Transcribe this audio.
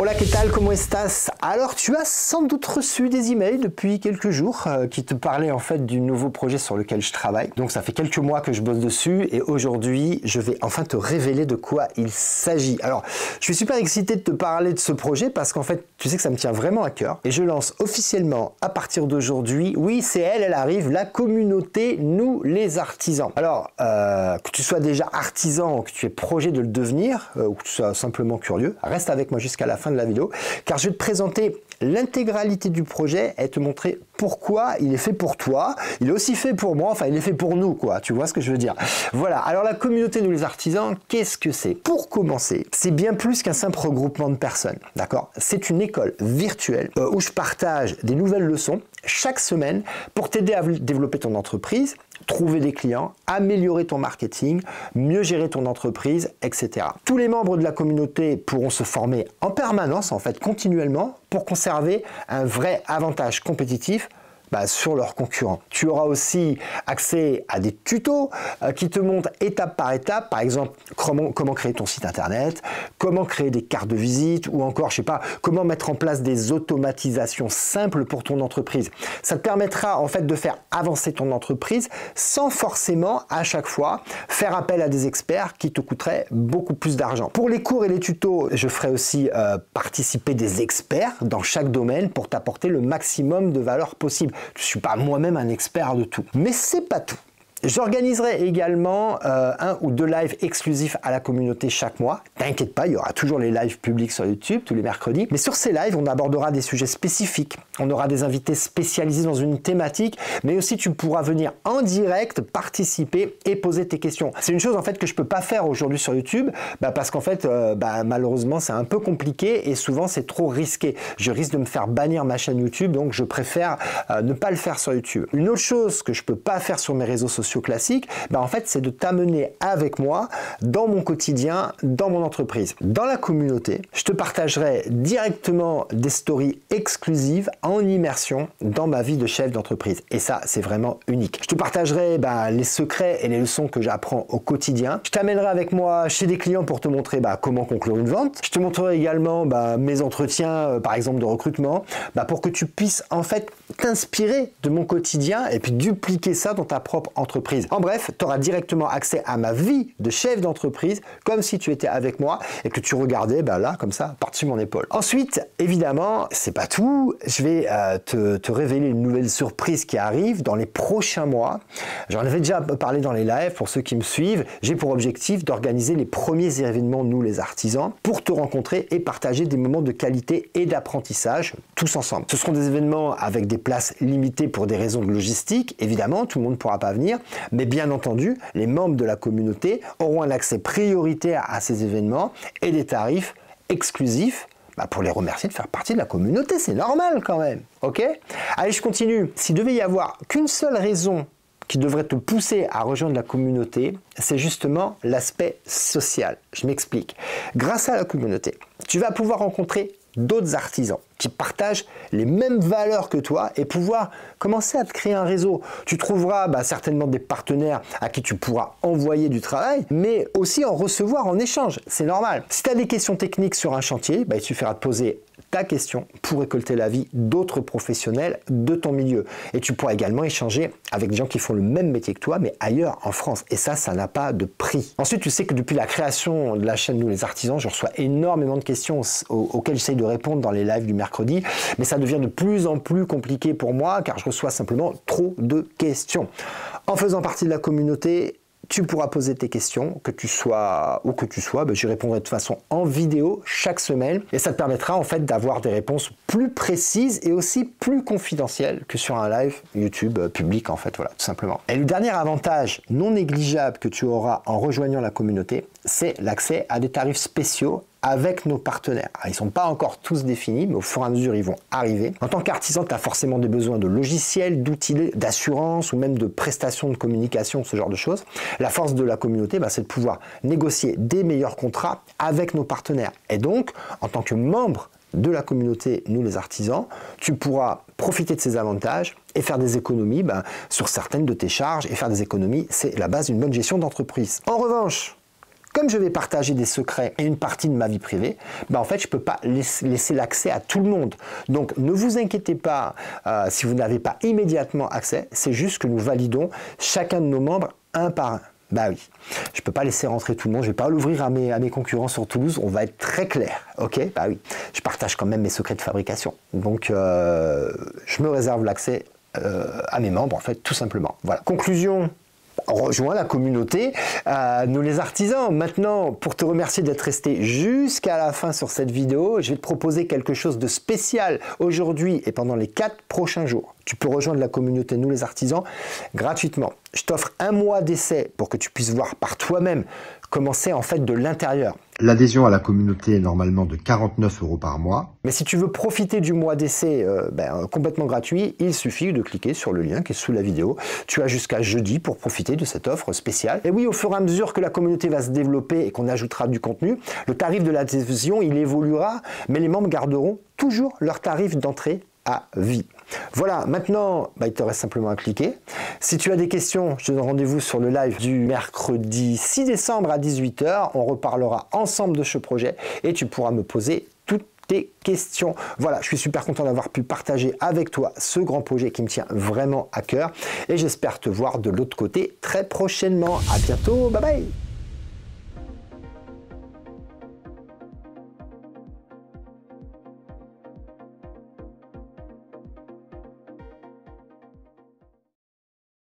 Hola, ¿qué tal? ¿Cómo estás? Alors, tu as sans doute reçu des emails depuis quelques jours qui te parlaient en fait du nouveau projet sur lequel je travaille. Donc, ça fait quelques mois que je bosse dessus et aujourd'hui, je vais enfin te révéler de quoi il s'agit. Alors, je suis super excité de te parler de ce projet parce qu'en fait, tu sais que ça me tient vraiment à cœur et je lance officiellement à partir d'aujourd'hui, oui, c'est elle arrive, la communauté Nous les artisans. Alors, que tu sois déjà artisan ou que tu aies projet de le devenir ou que tu sois simplement curieux, reste avec moi jusqu'à la fin de la vidéo car je vais te présenter l'intégralité du projet et te montrer pourquoi il est fait pour toi. Il est aussi fait pour moi, enfin il est fait pour nous quoi, tu vois ce que je veux dire. Voilà, alors la communauté Nous les artisans, qu'est-ce que c'est? Pour commencer, c'est bien plus qu'un simple regroupement de personnes, d'accord? C'est une école virtuelle où je partage des nouvelles leçons chaque semaine pour t'aider à développer ton entreprise, trouver des clients, améliorer ton marketing, mieux gérer ton entreprise, etc. Tous les membres de la communauté pourront se former en permanence, en fait, continuellement, pour conserver un vrai avantage compétitif sur leurs concurrents. Tu auras aussi accès à des tutos qui te montrent étape par étape, par exemple, comment créer ton site internet, comment créer des cartes de visite ou encore, je sais pas, comment mettre en place des automatisations simples pour ton entreprise. Ça te permettra en fait de faire avancer ton entreprise sans forcément à chaque fois faire appel à des experts qui te coûteraient beaucoup plus d'argent. Pour les cours et les tutos, je ferai aussi participer des experts dans chaque domaine pour t'apporter le maximum de valeur possible. Je ne suis pas moi-même un expert de tout. Mais c'est pas tout. J'organiserai également un ou deux lives exclusifs à la communauté chaque mois. T'inquiète pas, il y aura toujours les lives publics sur YouTube tous les mercredis. Mais sur ces lives, on abordera des sujets spécifiques. On aura des invités spécialisés dans une thématique, mais aussi tu pourras venir en direct, participer et poser tes questions. C'est une chose en fait que je peux pas faire aujourd'hui sur YouTube, parce qu'en fait, malheureusement, c'est un peu compliqué et souvent c'est trop risqué. Je risque de me faire bannir ma chaîne YouTube, donc je préfère ne pas le faire sur YouTube. Une autre chose que je peux pas faire sur mes réseaux sociaux classique, en fait, c'est de t'amener avec moi dans mon quotidien, dans mon entreprise. Dans la communauté, je te partagerai directement des stories exclusives en immersion dans ma vie de chef d'entreprise. Et ça, c'est vraiment unique. Je te partagerai les secrets et les leçons que j'apprends au quotidien. Je t'amènerai avec moi chez des clients pour te montrer comment conclure une vente. Je te montrerai également mes entretiens, par exemple, de recrutement, pour que tu puisses en fait t'inspirer de mon quotidien et puis dupliquer ça dans ta propre entreprise. En bref, tu auras directement accès à ma vie de chef d'entreprise comme si tu étais avec moi et que tu regardais là, comme ça, par-dessus mon épaule. Ensuite, évidemment, c'est pas tout. Je vais te révéler une nouvelle surprise qui arrive dans les prochains mois. J'en avais déjà parlé dans les lives pour ceux qui me suivent. J'ai pour objectif d'organiser les premiers événements Nous les artisans pour te rencontrer et partager des moments de qualité et d'apprentissage tous ensemble. Ce seront des événements avec des places limitées pour des raisons de logistique. Évidemment, tout le monde ne pourra pas venir. Mais bien entendu, les membres de la communauté auront un accès prioritaire à ces événements et des tarifs exclusifs pour les remercier de faire partie de la communauté. C'est normal quand même, ok? Allez, je continue. S'il devait y avoir qu'une seule raison qui devrait te pousser à rejoindre la communauté, c'est justement l'aspect social. Je m'explique. Grâce à la communauté, tu vas pouvoir rencontrer d'autres artisans qui partagent les mêmes valeurs que toi et pouvoir commencer à te créer un réseau. Tu trouveras certainement des partenaires à qui tu pourras envoyer du travail, mais aussi en recevoir en échange. C'est normal. Si tu as des questions techniques sur un chantier, il suffira de poser ta question pour récolter l'avis d'autres professionnels de ton milieu. Et tu pourras également échanger avec des gens qui font le même métier que toi, mais ailleurs en France. Et ça n'a pas de prix. Ensuite, tu sais que depuis la création de la chaîne Nous les artisans, je reçois énormément de questions auxquelles j'essaye de répondre dans les lives du mercredi, mais ça devient de plus en plus compliqué pour moi car je reçois simplement trop de questions. En faisant partie de la communauté, tu pourras poser tes questions, que tu sois où que tu sois, j'y répondrai de toute façon en vidéo chaque semaine et ça te permettra en fait d'avoir des réponses plus précises et aussi plus confidentielles que sur un live YouTube public en fait, voilà, tout simplement. Et le dernier avantage non négligeable que tu auras en rejoignant la communauté, c'est l'accès à des tarifs spéciaux avec nos partenaires. Alors, ils ne sont pas encore tous définis, mais au fur et à mesure, ils vont arriver. En tant qu'artisan, tu as forcément des besoins de logiciels, d'outils, d'assurance ou même de prestations de communication, ce genre de choses. La force de la communauté, c'est de pouvoir négocier des meilleurs contrats avec nos partenaires. Et donc, en tant que membre de la communauté Nous les artisans, tu pourras profiter de ces avantages et faire des économies sur certaines de tes charges. Et faire des économies, c'est la base d'une bonne gestion d'entreprise. En revanche, comme je vais partager des secrets et une partie de ma vie privée, ben en fait, je ne peux pas laisser l'accès à tout le monde. Donc, ne vous inquiétez pas si vous n'avez pas immédiatement accès. C'est juste que nous validons chacun de nos membres un par un. Bah oui, je ne peux pas laisser rentrer tout le monde, je ne vais pas l'ouvrir à mes concurrents sur Toulouse, on va être très clair, ok? Bah oui, je partage quand même mes secrets de fabrication, donc je me réserve l'accès à mes membres, en fait, tout simplement. Voilà. Conclusion, rejoins la communauté, nous les artisans. Maintenant, pour te remercier d'être resté jusqu'à la fin sur cette vidéo, je vais te proposer quelque chose de spécial aujourd'hui et pendant les 4 prochains jours. Tu peux rejoindre la communauté Nous les artisans gratuitement. Je t'offre un mois d'essai pour que tu puisses voir par toi-même comment c'est en fait de l'intérieur. L'adhésion à la communauté est normalement de 49 € par mois. Mais si tu veux profiter du mois d'essai complètement gratuit, il suffit de cliquer sur le lien qui est sous la vidéo. Tu as jusqu'à jeudi pour profiter de cette offre spéciale. Et oui, au fur et à mesure que la communauté va se développer et qu'on ajoutera du contenu, le tarif de l'adhésion, il évoluera, mais les membres garderont toujours leur tarif d'entrée à vie. Voilà, maintenant, il te reste simplement à cliquer. Si tu as des questions, je te donne rendez-vous sur le live du mercredi 6 décembre à 18 h. On reparlera ensemble de ce projet et tu pourras me poser toutes tes questions. Voilà, je suis super content d'avoir pu partager avec toi ce grand projet qui me tient vraiment à cœur et j'espère te voir de l'autre côté très prochainement. À bientôt, bye bye!